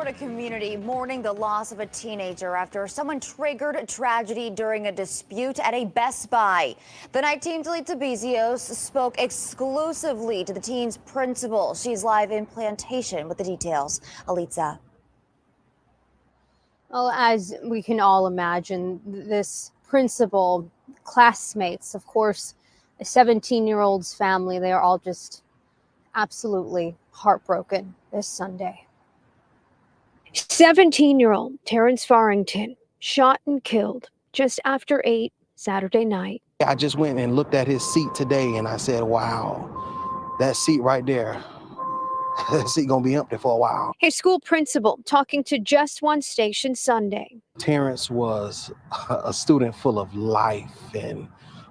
Florida community mourning the loss of a teenager after someone triggered a tragedy during a dispute at a Best Buy. The night team's Alita Bezios spoke exclusively to the teen's principal. She's live in Plantation with the details. Alita. Well, as we can all imagine, this principal, classmates, of course, a 17-year-old's family, they are all just absolutely heartbroken this Sunday. 17-year-old Terrence Farrington shot and killed just after 8 Saturday night. I just went and looked at his seat today and I said, wow, that seat right there, that seat gonna be empty for a while. His school principal talking to Just One Station Sunday. Terrence was a student full of life and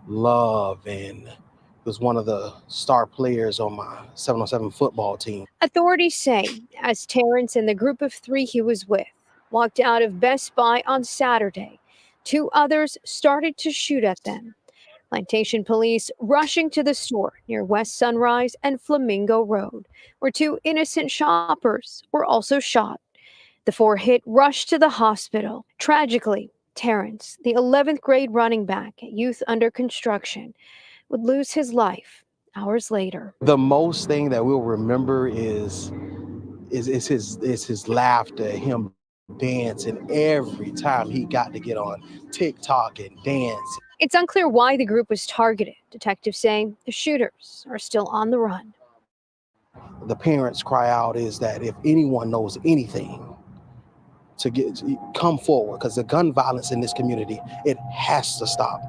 love, and was one of the star players on my 7-on-7 football team. Authorities say as Terrence and the group of 3 he was with walked out of Best Buy on Saturday, 2 others started to shoot at them. Plantation police rushing to the store near West Sunrise and Flamingo Road, where 2 innocent shoppers were also shot. The 4 hit rushed to the hospital. Tragically, Terrence, the 11th grade running back at Youth Under Construction, would lose his life hours later. The most thing that we'll remember is his laughter, him dancing every time he got to get on TikTok and dance. It's unclear why the group was targeted. Detectives say the shooters are still on the run. The parents' cry out is that if anyone knows anything, to come forward, because the gun violence in this community, it has to stop.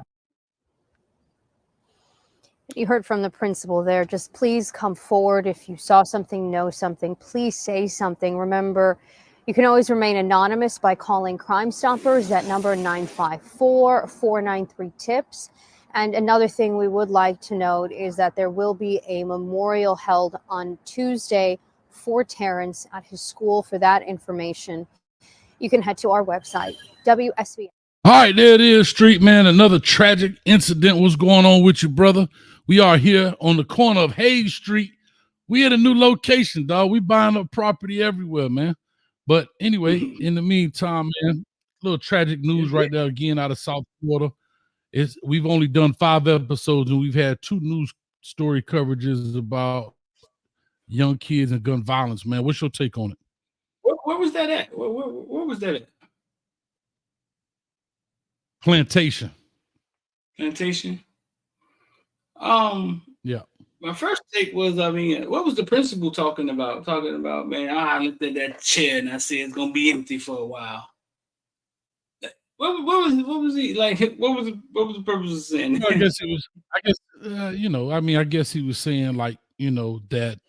You heard from the principal there. Just please come forward. If you saw something, know something, please say something. Remember, you can always remain anonymous by calling Crime Stoppers, that number 954-493-TIPS. And another thing we would like to note is that there will be a memorial held on Tuesday for Terrence at his school. For that information, you can head to our website, WSB. All right, there it is, Street Man. Another tragic incident. What's going on with you, brother? We are here on the corner of Hayes Street. We at a new location, dog. We buying up property everywhere, man. But anyway, in the meantime, man, a little tragic news right there again out of South Florida. We've only done 5 episodes and we've had 2 news story coverages about young kids and gun violence, man. What's your take on it? Where was that at? Where was that at? Plantation. Yeah. My first take was, what was the principal talking about? Man, I looked at that chair and I said it's gonna be empty for a while. What was he like? What was the purpose of saying? I guess he was saying, like, that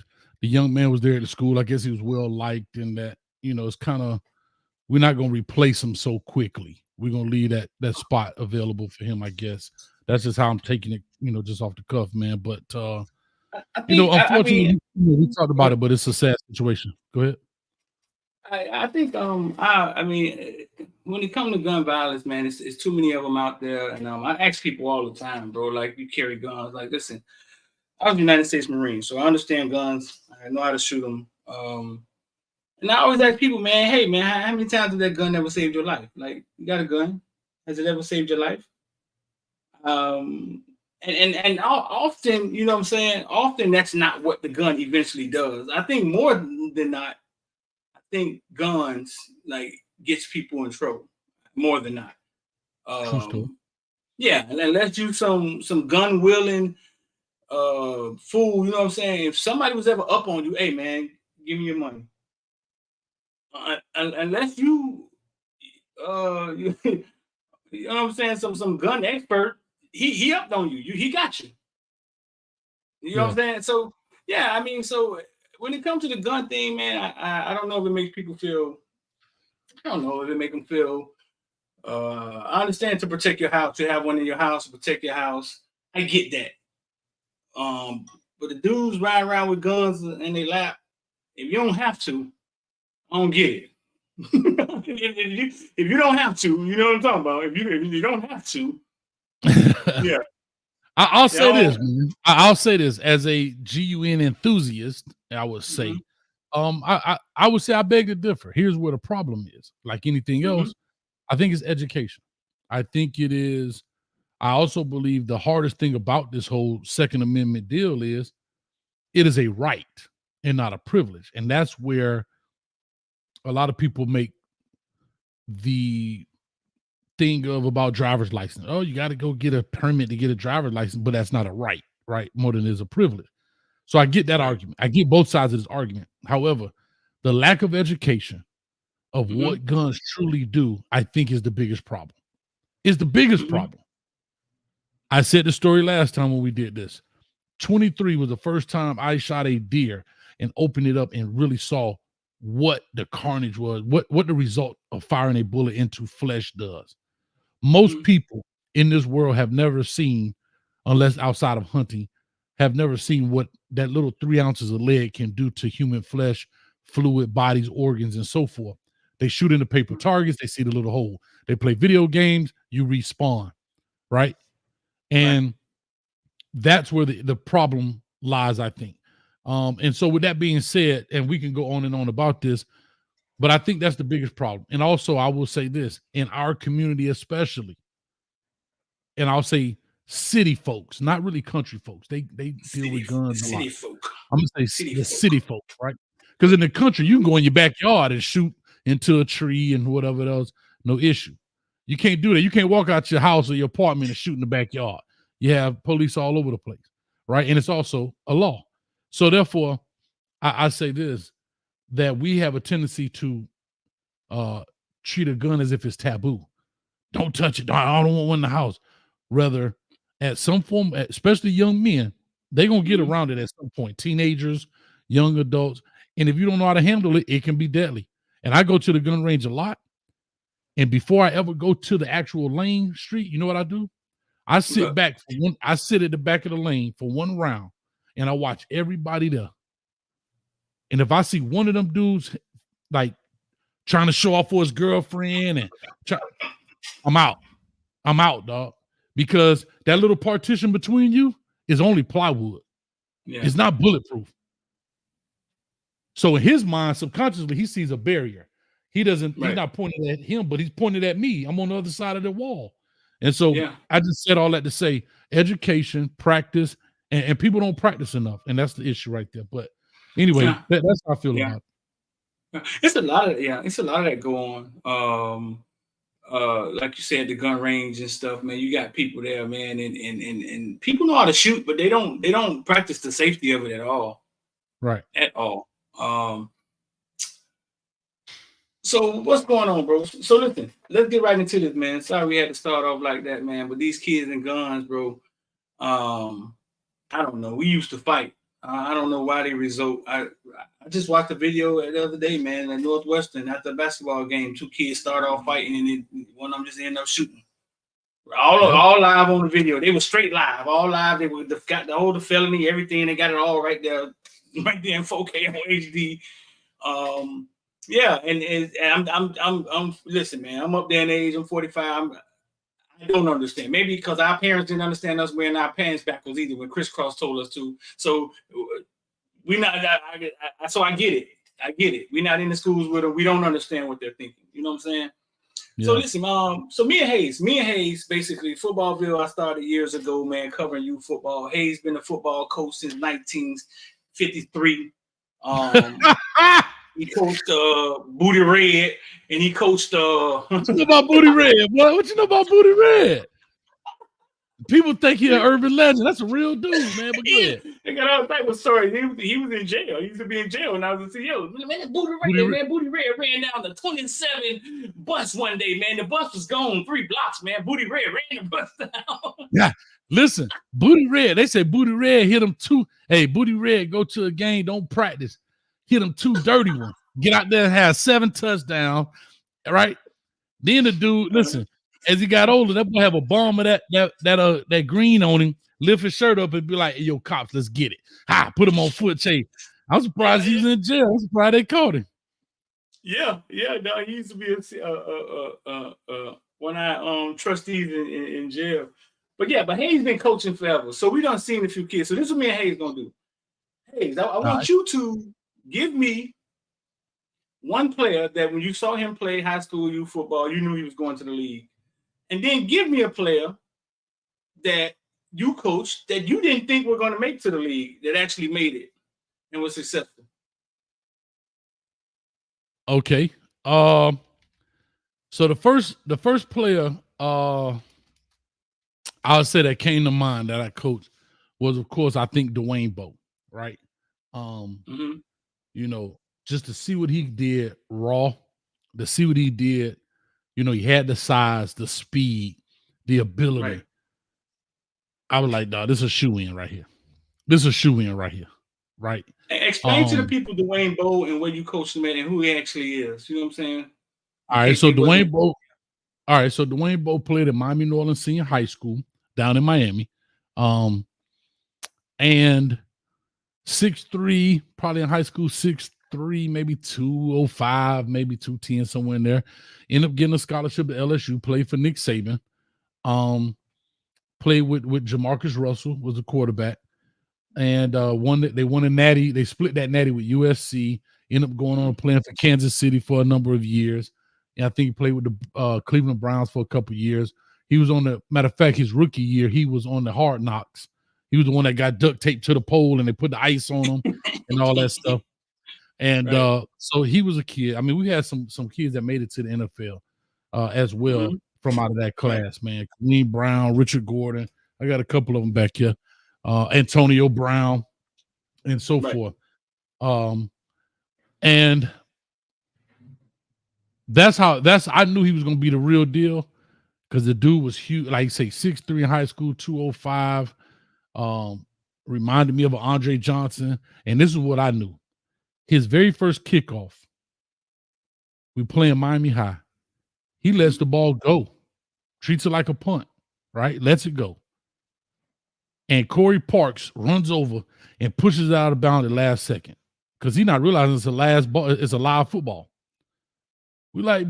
the young man was there at the school. I guess he was well liked, and that, it's kind of, we're not gonna replace him so quickly. We're gonna leave that spot available for him. I guess that's just how I'm taking it, just off the cuff, man. But unfortunately, we talked about it, but it's a sad situation. Go ahead. I think when it comes to gun violence, man, it's too many of them out there, and I ask people all the time, bro, like, you carry guns? Like, listen, I was a United States Marine, so I understand guns. I know how to shoot them. And I always ask people, man, hey, man, how many times did that gun ever saved your life? Like, you got a gun? Has it ever saved your life? And often, you know what I'm saying? Often that's not what the gun eventually does. I think more than not, I think guns, like, gets people in trouble more than not. Yeah, unless you some gun willing fool, you know what I'm saying? If somebody was ever up on you, hey, man, give me your money. Unless you you know what I'm saying, some gun expert, he upped on you. He got you. You know what I'm saying? So yeah, so when it comes to the gun thing, man, I don't know if it makes people feel. I don't know if it make them feel. I understand to protect your house, to have one in your house, to protect your house. I get that. But the dudes riding around with guns in their lap, if you don't have to, I don't get it. if you don't have to, you know what I'm talking about. If you don't have to, yeah. I'll say this, man. I'll say this as a GUN enthusiast. I would say, I would say I beg to differ. Here's where the problem is. Like anything else, I think it's education. I think it is. I also believe the hardest thing about this whole Second Amendment deal is it is a right and not a privilege. And that's where a lot of people make the thing about driver's license. Oh, you got to go get a permit to get a driver's license, but that's not a right, right? More than it is a privilege. So I get that argument. I get both sides of this argument. However, the lack of education of what guns truly do, I think is the biggest problem. Is the biggest problem. I said the story last time when we did this. 23 was the first time I shot a deer and opened it up and really saw what the carnage was, what the result of firing a bullet into flesh does. Most people in this world have never seen, unless outside of hunting, have never seen what that little 3 ounces of lead can do to human flesh, fluid, bodies, organs, and so forth. They shoot into paper targets, they see the little hole. They play video games, you respawn, right? And that's where the problem lies, I think. And so with that being said, and we can go on and on about this, but I think that's the biggest problem. And also I will say this, in our community especially, and I'll say city folks, not really country folks. They deal with guns a lot. City folk. I'm gonna say the city folks, right? Because in the country, you can go in your backyard and shoot into a tree and whatever else, no issue. You can't do that. You can't walk out your house or your apartment and shoot in the backyard. You have police all over the place, right? And it's also a law. So therefore, I say this, that we have a tendency to treat a gun as if it's taboo. Don't touch it. I don't want one in the house. Rather, at some form, especially young men, they're going to get around it at some point. Teenagers, young adults. And if you don't know how to handle it, it can be deadly. And I go to the gun range a lot. And before I ever go to the actual lane street, you know what I do? I sit back for one. I sit at the back of the lane for one round, and I watch everybody there. And if I see one of them dudes like trying to show off for his girlfriend, and I'm out. I'm out, dog. Because that little partition between you is only plywood. Yeah. It's not bulletproof. So in his mind, subconsciously, he sees a barrier. He doesn't, he's not pointing at him, but he's pointing at me. I'm on the other side of the wall. And so I just said all that to say education, practice, and people don't practice enough. And that's the issue right there. But anyway, that's how I feel about it. It's a lot of that go on. Like you said, the gun range and stuff, man. You got people there, man, and people know how to shoot, but they don't practice the safety of it at all. Right. At all. So what's going on, bro? So listen, let's get right into this, man. Sorry we had to start off like that, man. But these kids and guns, bro. I don't know. We used to fight. I don't know why they result. I just watched a video the other day, man, at Northwestern after a basketball game. 2 kids start off fighting, and one of them just ended up shooting. All live on the video. They were straight live, all live. They got the whole felony, everything. They got it all right there in 4K on HD. And I'm listen, man. I'm up there in age. I'm 45. I don't understand. Maybe because our parents didn't understand us wearing our pants backwards either when Crisscross told us to. So we not. So I get it. I get it. We're not in the schools with them. We don't understand what they're thinking. You know what I'm saying? Yeah. So listen, so me and Hayes, basically Footballville. I started years ago, man, covering youth football. Hayes been a football coach since 1953. He coached Booty Red, and he coached. What you know about Booty Red, boy? What you know about Booty Red? People think he's an urban legend. That's a real dude, man. But go ahead. They got all type of stories. He was in jail. He used to be in jail when I was a CEO. Man, Booty Red ran down the 27 bus one day, man. The bus was gone 3 blocks, man. Booty Red ran the bus down. Yeah. Listen, Booty Red. They say Booty Red hit him 2. Hey, Booty Red, go to a game, don't practice. Hit him 2 dirty ones. Get out there and have 7 touchdowns. Right? Then the dude, listen, as he got older, that boy have a bomb of that green on him, lift his shirt up and be like, hey, yo, cops, let's get it. Put him on foot chase. I'm surprised he's in jail. I'm surprised they caught him. Yeah. No, he used to be one of our trustees in jail. But Hayes been coaching forever. So we done seen a few kids. So this is what me and Hayes gonna do. Hayes, I want you to give me one player that when you saw him play high school youth football, you knew he was going to the league. And then give me a player that you coached that you didn't think were going to make to the league that actually made it and was successful. Okay. So the first player I would say that came to mind that I coached was, of course, I think Dwayne Bowe, right? You know, just to see what he did raw, to see what he did, you know, he had the size, the speed, the ability. Right. I was like, dog, this is a shoe-in right here. This is a shoe-in right here, right? Explain to the people Dwayne Bowe and where you coached him at and who he actually is. You know what I'm saying? All right, so Dwayne Bowe. All right, so Dwayne Bowe played at Miami New Orleans Senior High School down in Miami, and 6'3", probably in high school 6'3", maybe 205, maybe 210, somewhere in there. Ended up getting a scholarship to LSU. Played for Nick Saban. Played with Jamarcus Russell, was the quarterback, and they won a natty. They split that natty with USC. Ended up going on playing for Kansas City for a number of years. And I think he played with the Cleveland Browns for a couple of years. He was on the, matter of fact, his rookie year, he was on the Hard Knocks. He was the one that got duct taped to the pole and they put the ice on him and all that stuff. And so he was a kid. I mean, we had some kids that made it to the NFL as well from out of that class, man. Kareem Brown, Richard Gordon. I got a couple of them back here. Antonio Brown and so forth. And I knew he was going to be the real deal because the dude was huge, like you say, 6'3" in high school, 205. Reminded me of Andre Johnson. And this is what I knew. His very first kickoff, we playing Miami High. He lets the ball go, treats it like a punt, right? Lets it go. And Corey Parks runs over and pushes it out of bounds at the last second because he's not realizing it's a last ball. It's a live football. We like,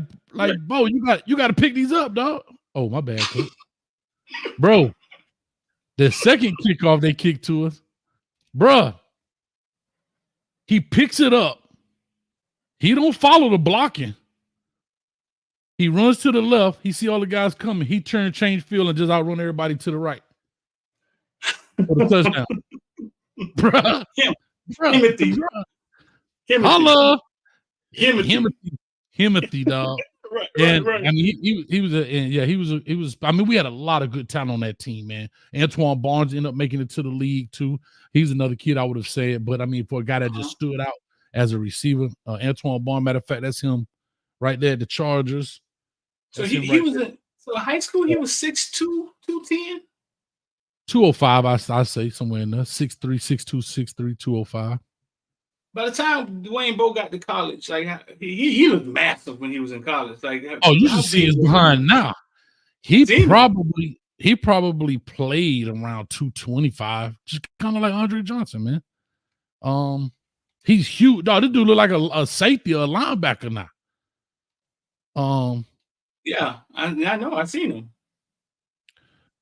Bo, you got to pick these up, dog. Oh, my bad, coach. Bro, the second kickoff they kicked to us, bruh, he picks it up. He don't follow the blocking. He runs to the left. He see all the guys coming. He change field, and just outrun everybody to the right for the touchdown. Bruh. Himothy. Holla. Himothy, dog. Right. I mean, he was. I mean, we had a lot of good talent on that team, man. Antoine Barnes ended up making it to the league too. He's another kid I would have said, but I mean, for a guy that just stood out as a receiver, Antoine Barnes. Matter of fact, that's him right there at the Chargers. So he was in high school. He was 6'2", 210? 205. I say somewhere in there. 6'3", 6'2", 6'3", 205. By the time Dwayne Bowe got to college, like he looked massive when he was in college. Like, oh, you should see his behind now. He probably played around 225, just kind of like Andre Johnson, man. He's huge. Dog, this dude look like a safety or a linebacker now. Yeah, I know. I've seen him.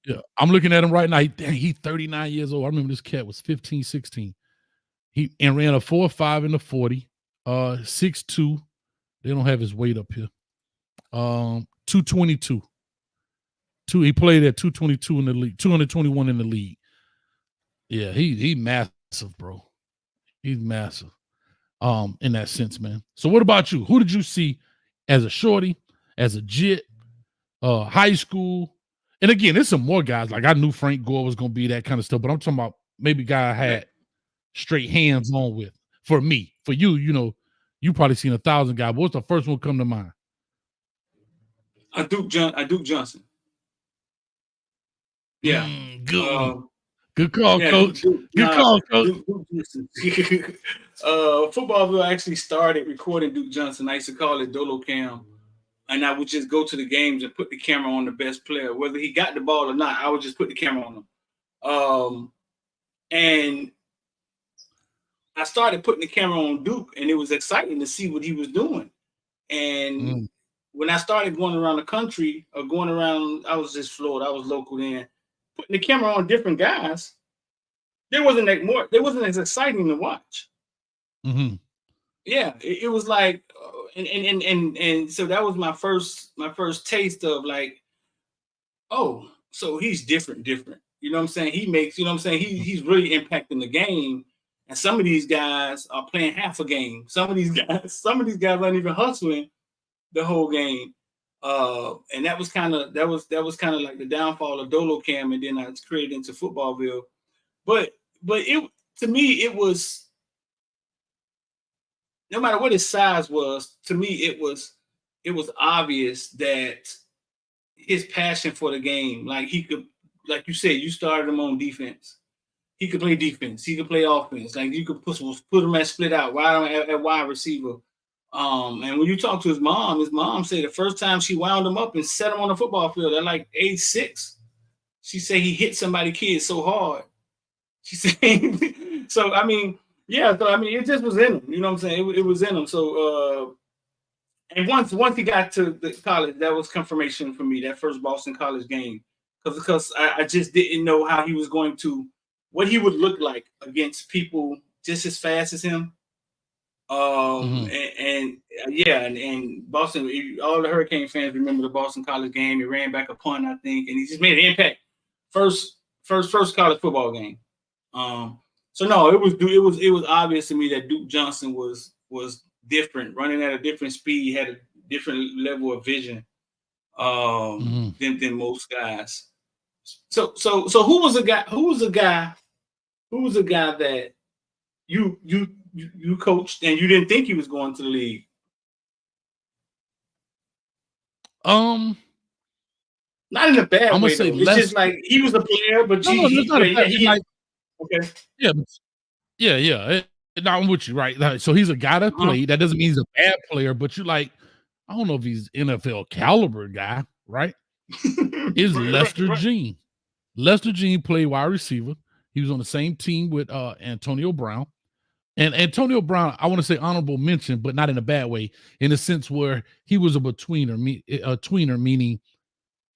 Yeah, I'm looking at him right now. He's 39 years old. I remember this cat was 15, 16. He ran a 4.5 in the 40, 6'2". They don't have his weight up here. 222. He played at 222 in the league, 221 in the league. Yeah, he massive, bro. He's massive. In that sense, man. So what about you? Who did you see as a shorty, as a jit, high school? And again, there's some more guys. Like I knew Frank Gore was gonna be that kind of stuff, but I'm talking about maybe guy I had straight hands on with. For me, for you, you know, you probably seen 1,000 guys. But what's the first one come to mind? Duke Johnson. Yeah, good call, coach. Good call, coach. Footballville actually started recording Duke Johnson. I used to call it Dolo Cam, and I would just go to the games and put the camera on the best player, whether he got the ball or not. I would just put the camera on him, and I started putting the camera on Duke, and it was exciting to see what he was doing. And when I started going around the country or going around, I was just Florida. I was local then. Putting the camera on different guys, there wasn't as exciting to watch. Mm-hmm. Yeah, it was like, and so that was my first taste of like, oh, so he's different. You know what I'm saying? He makes, you know what I'm saying? He's really impacting the game. And some of these guys are playing half a game. Some of these guys aren't even hustling the whole game. And that was kind of like the downfall of Dolo Cam, and then I was created into Footballville. But it, to me, it was, no matter what his size was, to me it was obvious that his passion for the game, like he could, like you said, you started him on defense. He could play defense. He could play offense. Like you could put him at split out, at wide receiver. And when you talk to his mom said the first time she wound him up and set him on the football field at like age 6, she said he hit somebody's kid so hard. She said, so I mean, yeah. So I mean, it just was in him. You know what I'm saying? It was in him. So, and once he got to the college, that was confirmation for me. That first Boston College game, because I just didn't know how he was going to, what he would look like against people just as fast as him. And Boston, all the Hurricane fans remember the Boston College game. He ran back a punt, I think, and he just made an impact. First college football game. So no, it was obvious to me that Duke Johnson was different, running at a different speed, had a different level of vision than most guys. So who was a guy that you coached and you didn't think he was going to the league? Not in a bad way. It's just like he was a player, but okay. Yeah. I'm with you, right? Like, so he's a guy that played. That doesn't mean he's a bad player, but you're like, I don't know if he's NFL caliber guy, right? Is Lester Jean. Lester Jean played wide receiver. He was on the same team with Antonio Brown. And Antonio Brown, I want to say honorable mention, but not in a bad way, in the sense where he was a tweener, meaning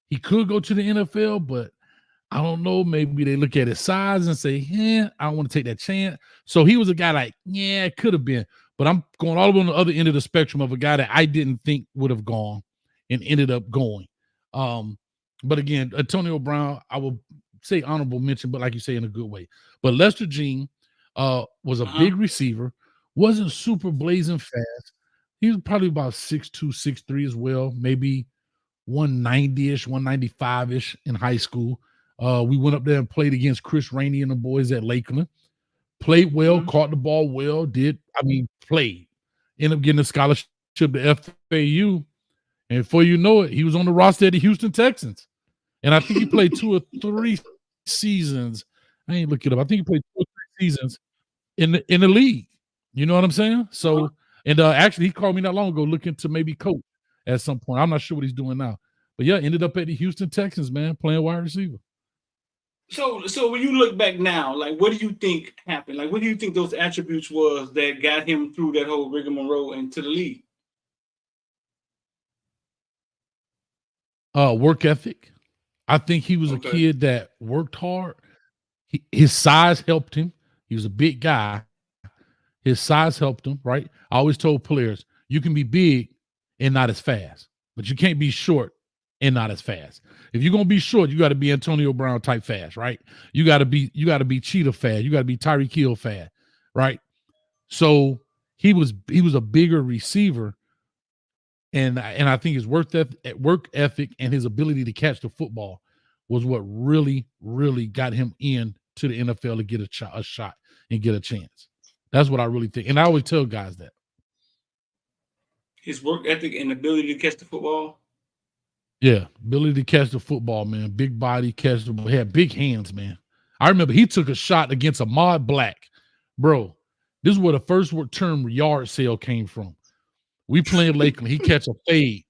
he could go to the NFL, but I don't know, maybe they look at his size and say, I don't want to take that chance. So he was a guy like, it could have been. But I'm going all over on the other end of the spectrum of a guy that I didn't think would have gone and ended up going. But again, Antonio Brown, I will say honorable mention, but like you say, in a good way. But Lester Jean was a big receiver, wasn't super blazing fast. He was probably about 6'2", 6'3" as well, maybe 190-ish, 195-ish in high school. We went up there and played against Chris Rainey and the boys at Lakeland. Played well, caught the ball well, played. Ended up getting a scholarship to FAU. And before you know it, he was on the roster at the Houston Texans. And I think he played 2 or 3 seasons. I ain't look it up. I think he played 2 or 3 seasons in the league. You know what I'm saying? So, and actually he called me not long ago looking to maybe coach at some point. I'm not sure what he's doing now. But yeah, ended up at the Houston Texans, man, playing wide receiver. So when you look back now, like, what do you think happened? Like, what do you think those attributes was that got him through that whole rigmarole into the league? Work ethic. I think he was a kid that worked hard. His size helped him. He was a big guy. His size helped him, right? I always told players, you can be big and not as fast, but you can't be short and not as fast. If you're gonna be short, you got to be Antonio Brown type fast, right? You got to be Cheetah fast. You got to be Tyreek Hill fast, right? So he was a bigger receiver, and I think his work ethic and his ability to catch the football was what really got him in to the NFL to get a shot and get a chance. That's what I really think, and I always tell guys that. His work ethic and ability to catch the football. Yeah, ability to catch the football, man. Big body, catch the ball. He had big hands, man. I remember he took a shot against Ahmad Black. Bro, this is where the first term yard sale came from. We playing Lakeland. He catch a fade.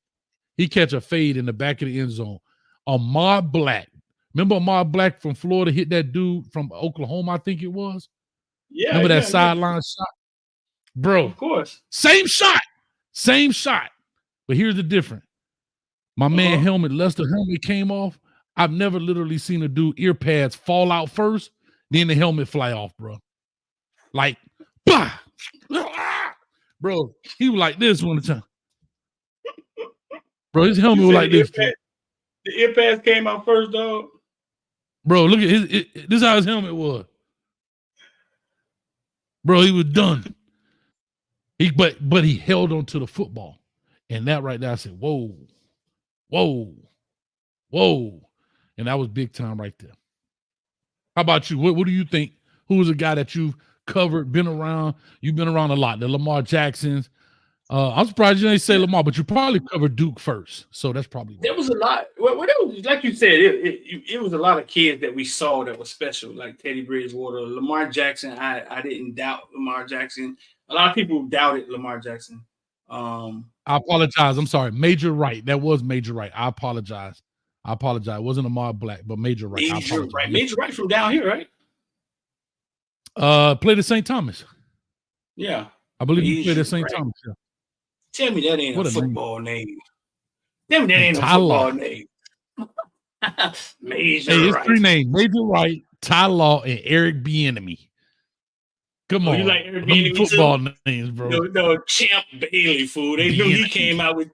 He catch a fade in the back of the end zone. Ahmad Black. Remember Ahmad Black from Florida hit that dude from Oklahoma, I think it was? Yeah. Remember that sideline shot? Bro. Of course. Same shot. But here's the difference. My man Lester helmet came off. I've never literally seen a dude ear pads fall out first, then the helmet fly off, bro. Like, bah! Bro, he was like this one time. Bro, his helmet was like this. The ear pads came out first, dog. Bro, look at this is how his helmet was. Bro, he was done. But he held on to the football. And that right there, I said, whoa. And that was big time right there. How about you? What do you think? Who was a guy that you've covered, been around? You've been around a lot. The Lamar Jacksons. I'm surprised you didn't say Lamar, but you probably covered Duke first. So that's probably there was a lot. Well, was, like you said, it was a lot of kids that we saw that was special, like Teddy Bridgewater, Lamar Jackson. I didn't doubt Lamar Jackson. A lot of people doubted Lamar Jackson. I apologize. I'm sorry. Major Wright. That was Major Wright. I apologize. It wasn't Amar Black, but Major Wright. Major Wright from down here, right? Played at St. Thomas. Yeah. I believe he played at St. Thomas. Yeah. Tell me that ain't a football name. Tell me that ain't a football name. Major Hey, it's Wright. 3 names. Major Wright, Ty Law, and Eric Bieniemy. Come on. You like Eric Bieniemy football too? Names, bro. No, Champ Bailey, fool. They knew he came out with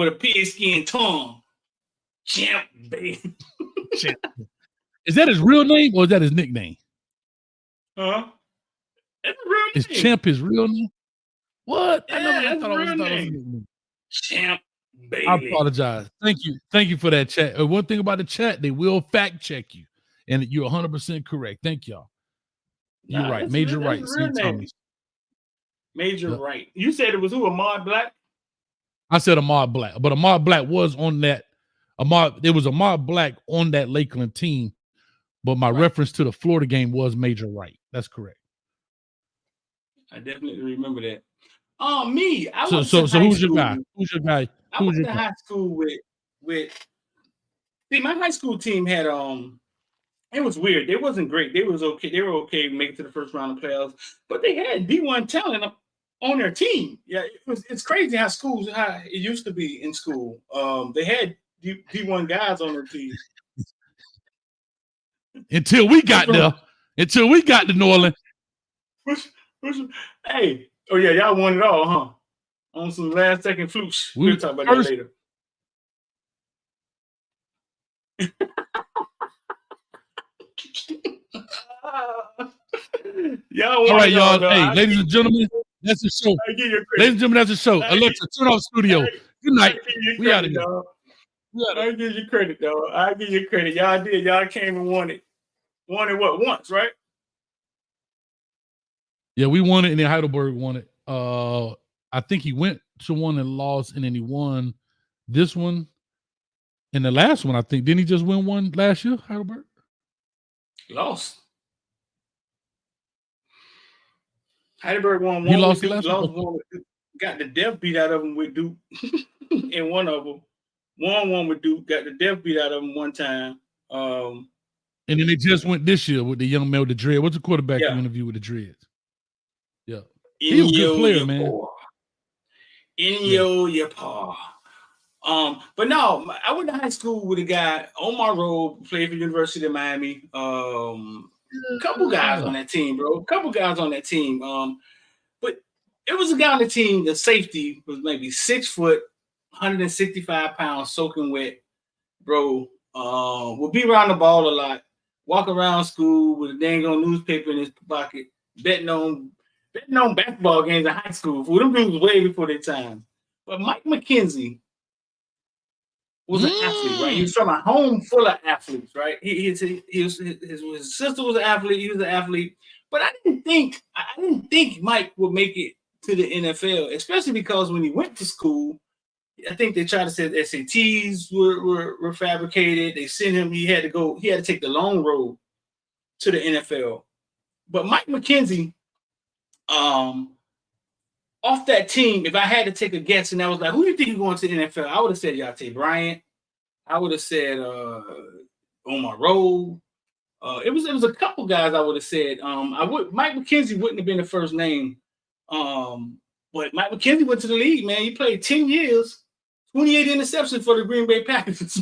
a pigskin tongue. Champ Bailey. Is that his real name or is that his nickname? Huh? That's a real name. Is Champ his real name? What? Yeah, I never that's thought it was real his name. nickname. Champ Bailey. I apologize. Thank you for that chat. One thing about the chat, they will fact check you, and you're 100% correct. Thank y'all. You're right. Major Wright, St. Thomas. Major Wright. You said it was who? Ahmad Black? I said Ahmad Black, but Ahmad Black was on that. There was Ahmad Black on that Lakeland team, but my reference to the Florida game was Major Wright. That's correct. I definitely remember that. Me. So who's your guy? Who's your guy? I went to high school with. See, my high school team had it was weird. They wasn't great. They was okay. They were okay making it to the first round of playoffs, but they had D1 talent on their team. Yeah, it's crazy how it used to be in school. They had D1 guys on their team. Until we got there. Until we got to New Orleans. Hey, oh yeah, y'all won it all, huh? On some last second flukes. We'll talk about that later. All right, y'all. Hey, ladies and gentlemen, that's the show. Ladies and gentlemen, that's the show. Alexa, turn off studio. Good night. We out of here. I give you credit, though. I give you credit. Y'all did. Y'all came and won it. Won it what? Once, right? Yeah, we won it, and then Heidelberg won it. I think he went to one and lost, and then he won this one. And the last one, I think, didn't he just win one last year, Heidelberg? Lost. Heidelberg won one. He lost with the Duke, last one. Got the death beat out of him with Duke in one of them. Won one with Duke, got the death beat out of him one time. And then they just went this year with the young man with the dread. What's the quarterback you interview with the dreads? Yeah. He was a good player, man. Your paw. But no, I went to high school with a guy on my road, played for the University of Miami. Couple guys on that team, bro. Couple guys on that team. But it was a guy on the team, the safety was maybe 6 foot, 165 pounds, soaking wet, bro. Would be around the ball a lot, walk around school with a dang on newspaper in his pocket, betting on basketball games in high school. For them dudes way before their time. But Mike McKenzie was an athlete, right? He was from a home full of athletes, right? His sister was an athlete. He was an athlete, but I didn't think Mike would make it to the NFL, especially because when he went to school, I think they tried to say the SATs were fabricated. They sent him. He had to take the long road to the NFL. But Mike McKenzie, off that team, if I had to take a guess, and I was like, who do you think is going to the NFL? I would have said Yante Bryant. I would have said Omar Rowe. It was a couple guys I would have said. Mike McKenzie wouldn't have been the first name. But Mike McKenzie went to the league, man. He played 10 years, 28 interceptions for the Green Bay Packers.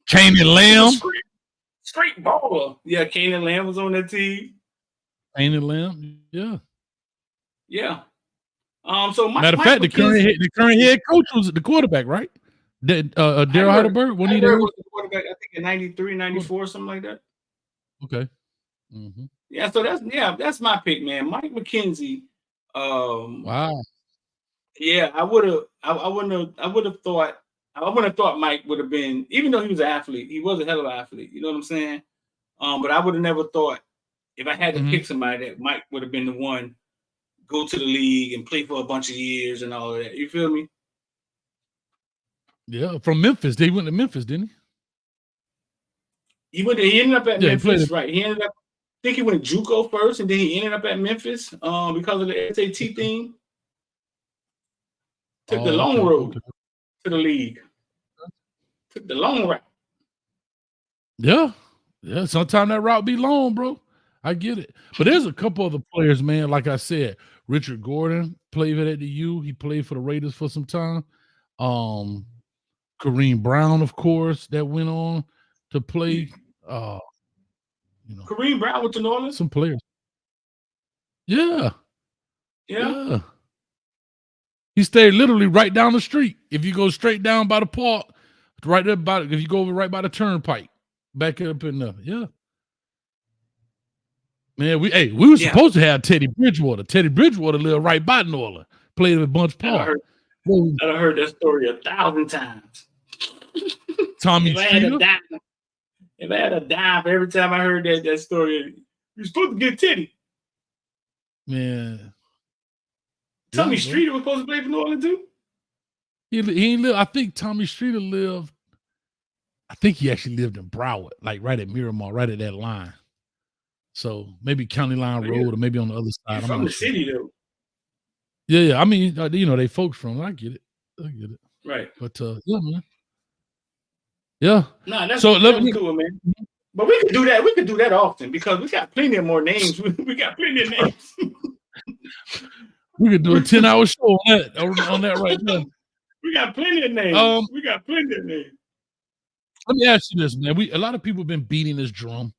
Kanan Lamb. Straight baller. Yeah, Kanan Lamb was on that team. Kanan Lamb, yeah. Yeah. So matter of fact, the current head coach was the quarterback, right? Daryl Heidelberg. Heidelberg was the quarterback, I think in 93, 94, something like that. Okay. Mm-hmm. Yeah, so that's my pick, man. Mike McKenzie. Wow. Yeah, I wouldn't have thought Mike would have been, even though he was an athlete, he was a hell of an athlete. You know what I'm saying? But I would have never thought, if I had to pick somebody, that Mike would have been the one, go to the league and play for a bunch of years and all of that. You feel me? Yeah, from Memphis. He went to Memphis, didn't he? He ended up at Memphis, right? He ended up, I think he went to JUCO first, and then he ended up at Memphis because of the SAT thing. Took the long road to the league. Took the long route. Yeah. Yeah, sometimes that route be long, bro. I get it. But there's a couple other players, man. Like I said, Richard Gordon played at the U. He played for the Raiders for some time. Kareem Brown, of course, that went on to play. Kareem Brown with the New Orleans? Some players. Yeah. He stayed literally right down the street. If you go straight down by the park, right there by, if you go over right by the turnpike, back up in there. Yeah. Man, we were supposed to have Teddy Bridgewater. Teddy Bridgewater lived right by New Orleans. Played at Bunch Park. I heard that story 1,000 times. Tommy if I had a dime every time I heard that story, you're supposed to get Teddy. Man. Tommy Streeter was supposed to play for New Orleans too? He lived, I think Tommy Streeter lived, I think he actually lived in Broward, like right at Miramar, right at that line. So maybe County Line Road or maybe on the other side. He's from the city though. Yeah. I mean, they folks from, I get it. Right. But yeah, man. Yeah. Nah, that's cool, man. But we could do that. We could do that often because we got plenty of more names. We got plenty of names. We could do a 10-hour show on that right now. We got plenty of names. Let me ask you this, man. A lot of people have been beating this drum.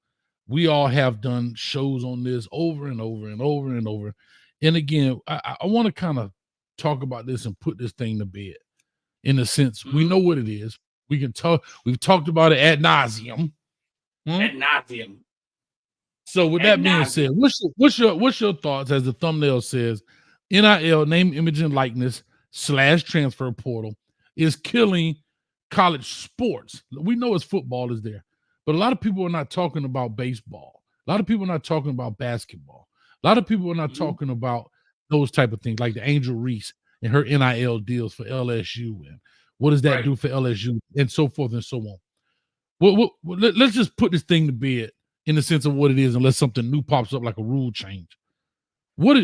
We all have done shows on this over and over and over and over. And again, I want to kind of talk about this and put this thing to bed. In a sense, we know what it is. We can talk. We've talked about it ad nauseum. Ad nauseum. So with that being said, what's your thoughts, as the thumbnail says, NIL, name, image, and likeness / transfer portal is killing college sports. We know it's football is there, but a lot of people are not talking about baseball. A lot of people are not talking about basketball. A lot of people are not talking about those type of things, like the Angel Reese and her NIL deals for LSU, and what does that do for LSU, and so forth and so on. Let's just put this thing to bed in the sense of what it is, unless something new pops up like a rule change. What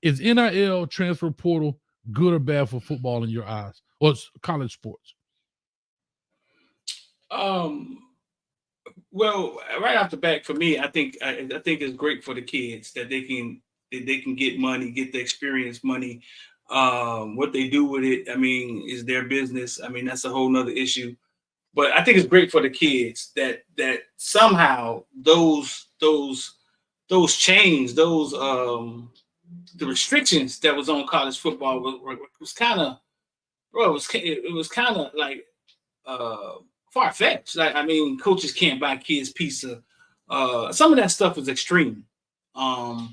is NIL transfer portal good or bad for football in your eyes, or college sports? Well, right off the bat, for me, I think it's great for the kids that they can get money, get the experience money. What they do with it, I mean, is their business. I mean, that's a whole nother issue. But I think it's great for the kids that somehow those chains, the restrictions that was on college football was kind of, bro. It was kind of like far-fetched. Like, I mean, coaches can't buy kids pizza. Some of that stuff is extreme. So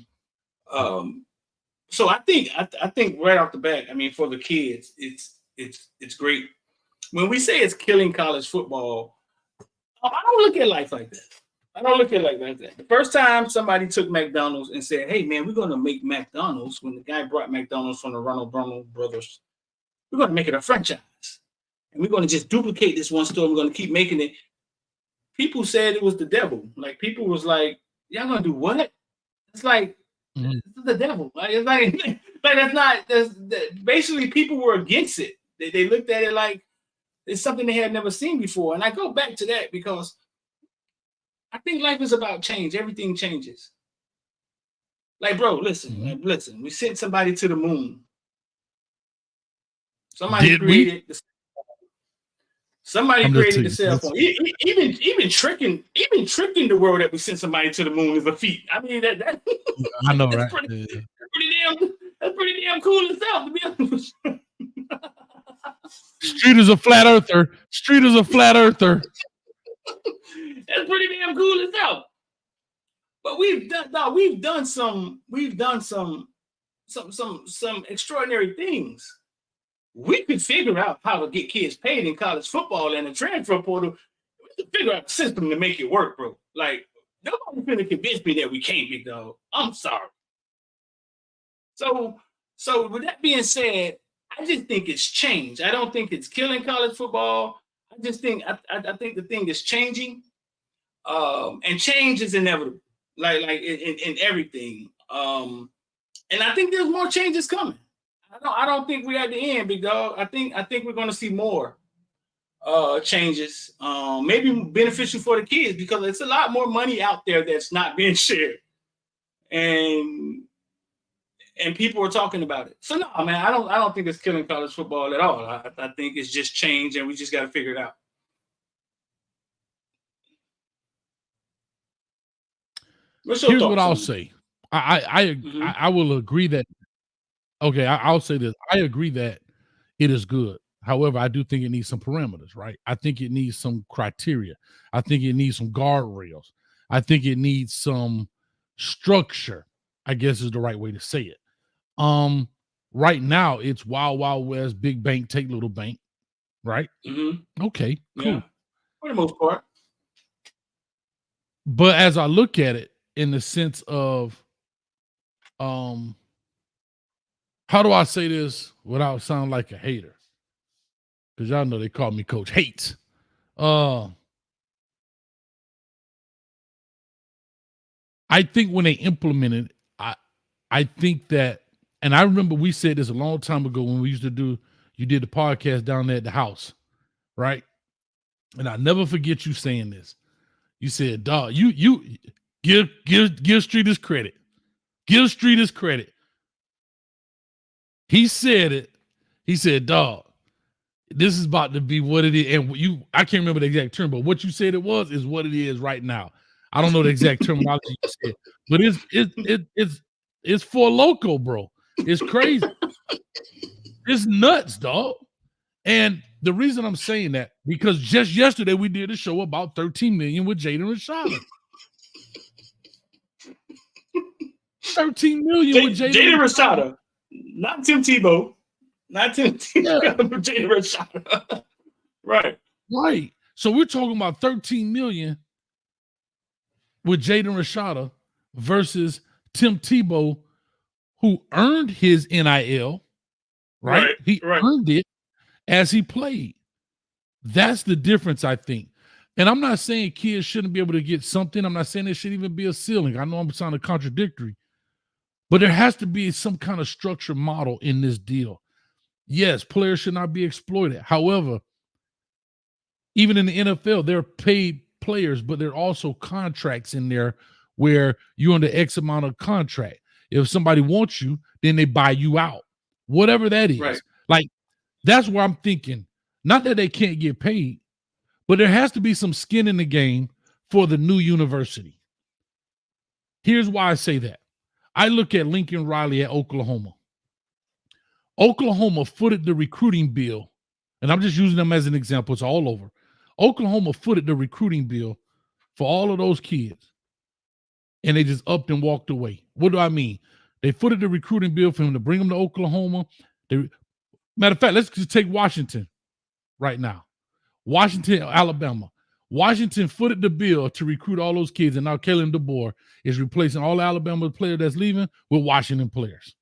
I think right off the bat, I mean, for the kids, it's great. When we say it's killing college football, I don't look at life like that. I don't look at it like that. The first time somebody took McDonald's and said, "Hey, man, we're going to make McDonald's," when the guy brought McDonald's from the Ronald brothers, we're going to make it a franchise. And we're going to just duplicate this one store. We're going to keep making it. People said it was the devil. Like, people was like, "Y'all going to do what?" It's like, this is the devil. Like, it's like that's not, basically people were against it. They looked at it like it's something they had never seen before. And I go back to that because I think life is about change. Everything changes. Like, bro, listen. We sent somebody to the moon. Somebody created the cell phone. Even tricking the world that we sent somebody to the moon is a feat. I mean, that I know, that's right? Pretty That's pretty damn cool itself, to be honest. Street is a flat earther. Street is a flat earther. That's pretty damn cool itself. But we've done some extraordinary things. We could figure out how to get kids paid in college football and the transfer portal. We could figure out a system to make it work, bro. Like, nobody's gonna convince me that we can't, big dog. I'm sorry. So with that being said, I just think it's changed. I don't think it's killing college football. I just think I think the thing is changing, and change is inevitable. Like in everything, and I think there's more changes coming. I don't think we're at the end, big dog. I think we're going to see more changes, maybe beneficial for the kids, because it's a lot more money out there that's not being shared, and people are talking about it. So no, man, I don't think it's killing college football at all. I think it's just change, and we just got to figure it out. Here's what I'll say. I will agree that. Okay, I'll say this. I agree that it is good. However, I do think it needs some parameters, right? I think it needs some criteria. I think it needs some guardrails. I think it needs some structure, I guess is the right way to say it. Right now, it's wild, wild west, big bank, take little bank, right? Mm-hmm. Okay, cool. Yeah, for the most part. But as I look at it in the sense of, how do I say this without sounding like a hater? Because y'all know they call me Coach Hates. I think when they implemented, I think that, and I remember we said this a long time ago when we used to you did the podcast down there at the house, right? And I never forget you saying this. You said, dog, you give Street his credit. Give Street his credit. He said it. He said, dog, this is about to be what it is. And I can't remember the exact term, but what you said it was is what it is right now. I don't know the exact terminology you said, but it's for local, bro. It's crazy. It's nuts, dog. And the reason I'm saying that, because just yesterday we did a show about 13 million with Jaden Rashada. 13 million with Jaden Rashada. Not Tim Tebow. Not Tim Tebow. Yeah. Jaden Rashada. Right. Right. So we're talking about 13 million with Jaden Rashada versus Tim Tebow, who earned his NIL. Right. He earned it as he played. That's the difference, I think. And I'm not saying kids shouldn't be able to get something. I'm not saying there should even be a ceiling. I know I'm sounding contradictory. But there has to be some kind of structure model in this deal. Yes, players should not be exploited. However, even in the NFL, there are paid players, but there are also contracts in there where you're under X amount of contract. If somebody wants you, then they buy you out. Whatever that is. Right. Like, that's where I'm thinking. Not that they can't get paid, but there has to be some skin in the game for the new university. Here's why I say that. I look at Lincoln Riley at Oklahoma. Oklahoma footed the recruiting bill, and I'm just using them as an example. It's all over. Oklahoma footed the recruiting bill for all of those kids, and they just upped and walked away. What do I mean? They footed the recruiting bill for him to bring them to Oklahoma. Matter of fact, let's just take Washington right now. Washington, Alabama. Washington footed the bill to recruit all those kids, and now Kalen DeBoer is replacing all Alabama players that's leaving with Washington players.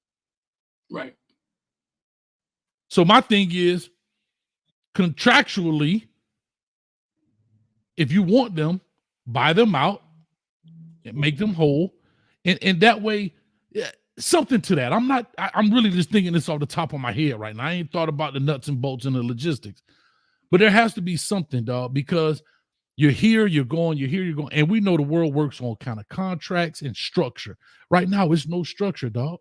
Right. So my thing is, contractually, if you want them, buy them out and make them whole. And that way, something to that. I'm really just thinking this off the top of my head right now. I ain't thought about the nuts and bolts and the logistics. But there has to be something, dog, because you're here, you're going, you're here, you're going. And we know the world works on kind of contracts and structure. Right now, it's no structure, dog.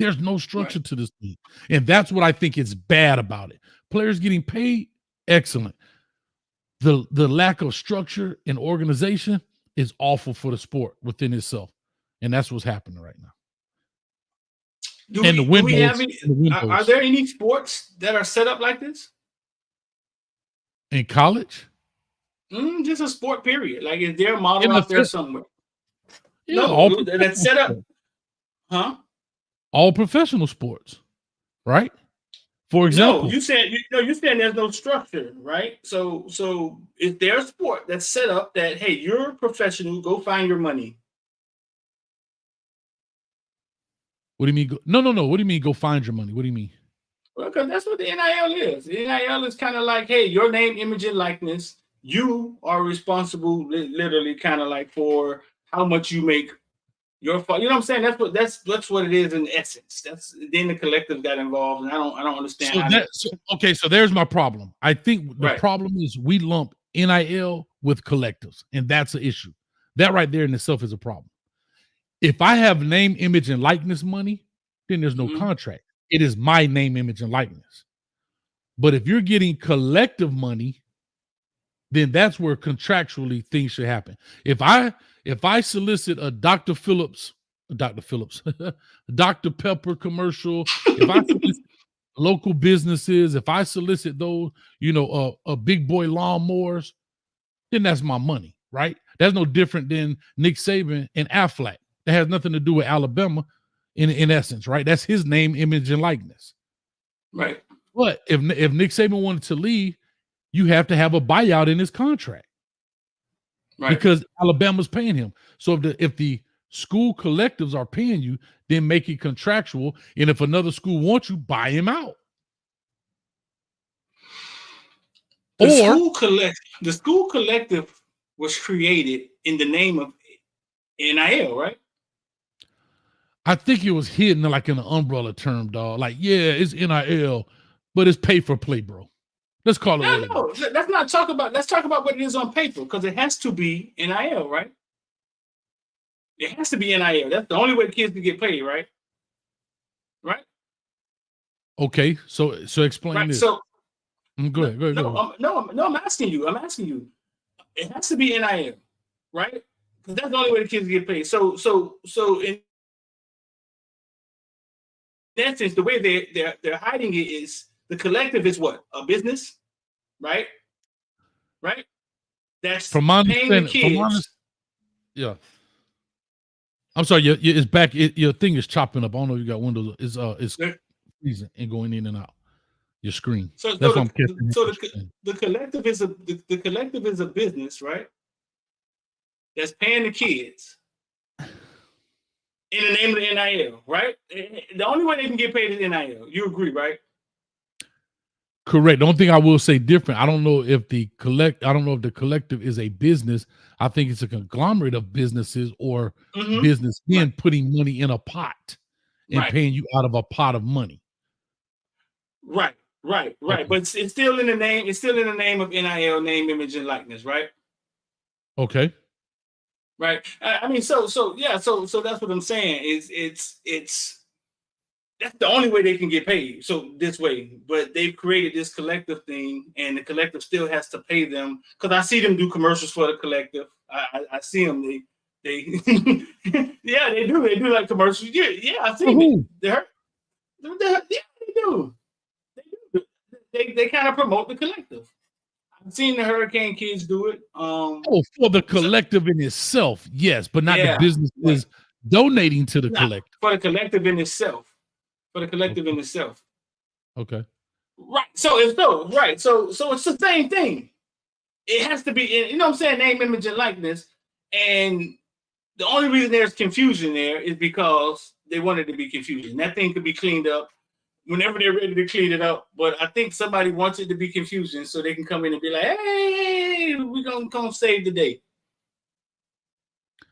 There's no structure to this thing. And that's what I think is bad about it. Players getting paid, excellent. The lack of structure and organization is awful for the sport within itself. And that's what's happening right now. And the Do we have windows, any, and the are windows. there any sports that are set up like this? In college? Just a sport period. Like, is there a model In the out there fifth, somewhere? yeah, all No, that's professional set up, sports. huh? All professional sports, right? For No, example, you're saying there's no structure, right? So is there a sport that's set up that, hey, you're a professional, go find your money? what do you mean? No. What do you mean? Go find your money. What do you mean? Well, because that's what the NIL is. The NIL is kind of like, hey, your name, image, and likeness. You are responsible, literally, kind of like for how much you make. You know what I'm saying? That's what it is in essence. That's then the collective got involved, and I don't understand how that. Okay, so there's my problem. I think the Right. problem is we lump NIL with collectives, and that's an issue. That right there in itself is a problem. If I have name, image, and likeness money, then there's no contract. It is my name, image, and likeness. But if you're getting collective money, then that's where contractually things should happen. If I solicit a Dr. Dr. Pepper commercial, if I solicit local businesses, if I solicit those, a big boy lawnmowers, then that's my money, right? That's no different than Nick Saban and Aflac. That has nothing to do with Alabama in essence, right? That's his name, image, and likeness. Right. But if Nick Saban wanted to leave, you have to have a buyout in his contract. Right. Because Alabama's paying him. So if the school collectives are paying you, then make it contractual. And if another school wants you, buy him out. The school collective was created in the name of NIL, right? I think it was hidden like in an umbrella term, dog. Like, yeah, it's NIL, but it's pay for play, bro. Let's call it what it is. Let's talk about what it is on paper, because it has to be NIL, right? It has to be NIL. That's the only way the kids can get paid, right? Right? Okay, so explain this. So go ahead. I'm asking you. It has to be NIL, right? Because that's the only way the kids get paid. So in essence, the way they're hiding it is the collective is what? A business, right? Right? That's from my paying the understanding. kids. Yeah. I'm sorry, it's back. Your thing is chopping up. I don't know if you got Windows. It's freezing and going in and out. Your screen. So that's what I'm catching. So the collective is the collective is a business, right? That's paying the kids in the name of the NIL, right? The only way they can get paid is NIL. You agree, right? Correct. The only thing I will say different, I don't know if the collective is a business. I think it's a conglomerate of businesses or businessmen putting money in a pot and paying you out of a pot of money. Right. Okay. But it's still in the name. It's still in the name of NIL, name, image, and likeness, right? Okay. Right. I mean, so that's what I'm saying. It's that's the only way they can get paid. So this way, but they've created this collective thing, and the collective still has to pay them, because I see them do commercials for the collective. I see them. They yeah, they do. They do like commercials. Yeah, I see them. Yeah, they do. They kind of promote the collective. I've seen the Hurricane Kids do it. For the collective in itself, yes, but not the business is donating to the collective. For the collective in itself. In itself. Okay. Right. So it's the same thing. It has to be, you know what I'm saying, name, image, and likeness. And the only reason there's confusion there is because they wanted to be confusion. That thing could be cleaned up whenever they're ready to clean it up. But I think somebody wants it to be confusion so they can come in and be like, hey, we're going to come save the day.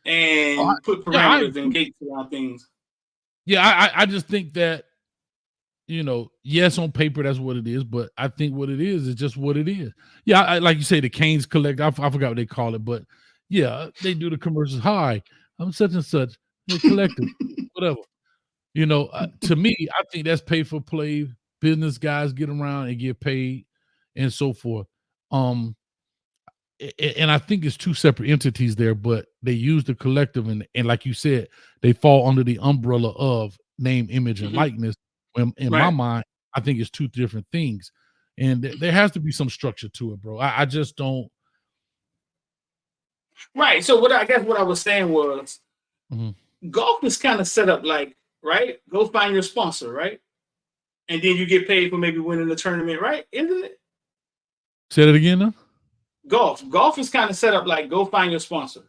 And put parameters and gates around things. Yeah, I just think that, yes, on paper, that's what it is. But I think what it is just what it is. Yeah, like you say, the Canes Collect. I forgot what they call it. But, yeah, they do the commercials. Hi, I'm such and such. They're collective, whatever. To me, I think that's pay for play. Business guys get around and get paid and so forth. And I think it's two separate entities there, but they use the collective and like you said, they fall under the umbrella of name, image, and likeness. When in my mind, I think it's two different things. And there has to be some structure to it, bro. I just don't. Right. So what I was saying was golf is kind of set up like, right? Go find your sponsor, right? And then you get paid for maybe winning the tournament, right? Isn't it? Say that again, now? Golf is kind of set up like go find your sponsor.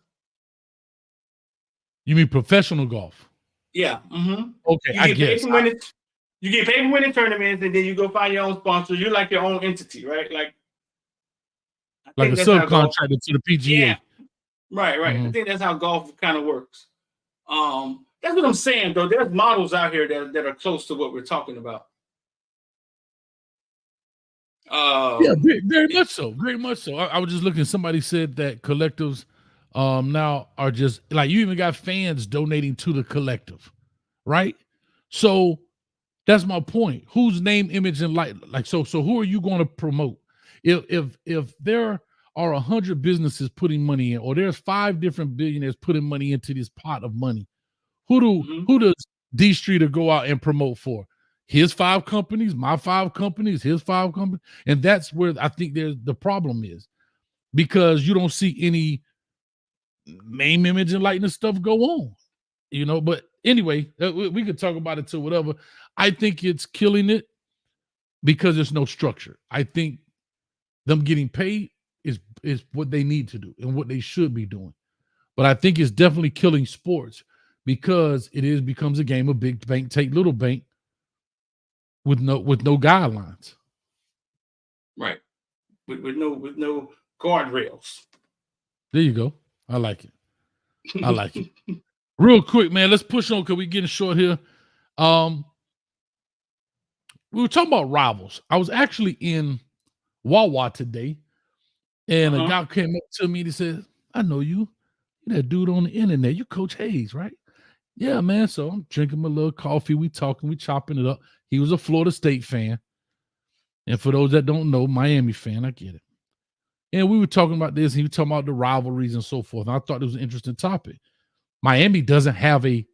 You mean professional golf? Yeah. Okay, I guess. You get paid for winning tournaments, and then you go find your own sponsor. You're like your own entity, right? Like a subcontractor to the PGA. Yeah. Right. I think that's how golf kind of works. That's what I'm saying, though. There's models out here that are close to what we're talking about. Yeah, very much so. Very much so. I was just looking. Somebody said that collectives now are just like, you even got fans donating to the collective, right? So that's my point. Whose name, image, and like so who are you going to promote? If there are 100 businesses putting money in, or there's 5 different billionaires putting money into this pot of money, who does D Streeter go out and promote for? His 5 companies, my 5 companies, his 5 companies. And that's where I think the problem is, because you don't see any name, image, and likeness stuff go on, but anyway, we could talk about it to whatever. I think it's killing it because there's no structure. I think them getting paid is what they need to do and what they should be doing. But I think it's definitely killing sports because it becomes a game of big bank take little bank with no guidelines. Right. With no guardrails. There you go. I like it. Real quick, man, let's push on because we're getting short here. We were talking about rivals. I was actually in Wawa today, and a guy came up to me and he said, I know you. You're that dude on the internet. You Coach Hayes, right? Yeah, man. So I'm drinking my little coffee. We talking, we chopping it up. He was a Florida State fan. And for those that don't know, Miami fan, I get it. And we were talking about this, and he was talking about the rivalries and so forth. And I thought it was an interesting topic. Miami doesn't have a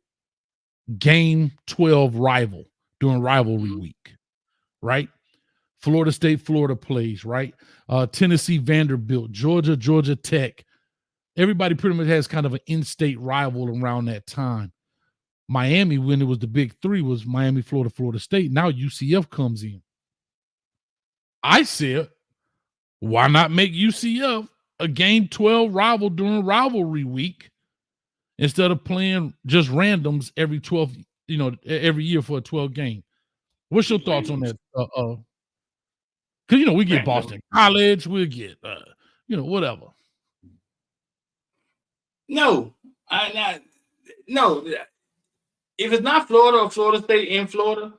game 12 rival during rivalry week, right? Florida State, Florida plays, right? Tennessee, Vanderbilt, Georgia Tech. Everybody pretty much has kind of an in-state rival around that time. Miami, when it was the big 3, was Miami, Florida, Florida State. Now UCF comes in. I said, why not make UCF a game 12 rival during rivalry week instead of playing just randoms every 12, every year for a 12 game? What's your thoughts on that? Because, we get Boston College, we'll get, whatever. No. If it's not Florida or Florida State in Florida,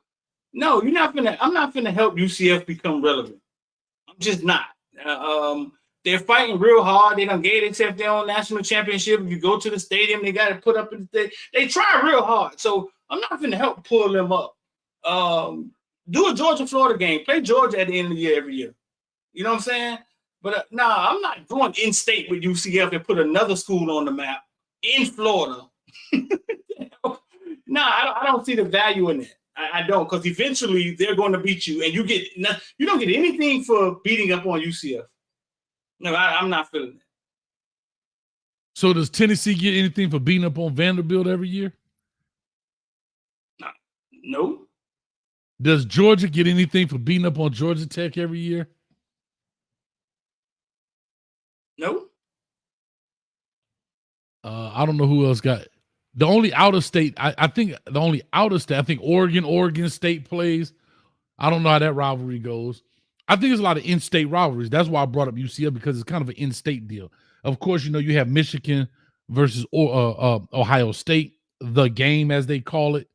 no, I'm not finna help UCF become relevant. I'm just not. They're fighting real hard. They done gave themselves their own national championship. If you go to the stadium, they got to put up in the state. They try real hard. So I'm not finna help pull them up. Do a Georgia-Florida game. Play Georgia at the end of the year every year. You know what I'm saying? But I'm not going in-state with UCF and put another school on the map in Florida. I don't see the value in it. I don't, because eventually they're going to beat you, and you don't get anything for beating up on UCF. No, I'm not feeling it. So does Tennessee get anything for beating up on Vanderbilt every year? No. Does Georgia get anything for beating up on Georgia Tech every year? No. I don't know who else got it. The only out of state, I think Oregon State plays. I don't know how that rivalry goes. I think there's a lot of in-state rivalries. That's why I brought up UCF, because it's kind of an in-state deal. Of course, you have Michigan versus Ohio State, the game as they call it,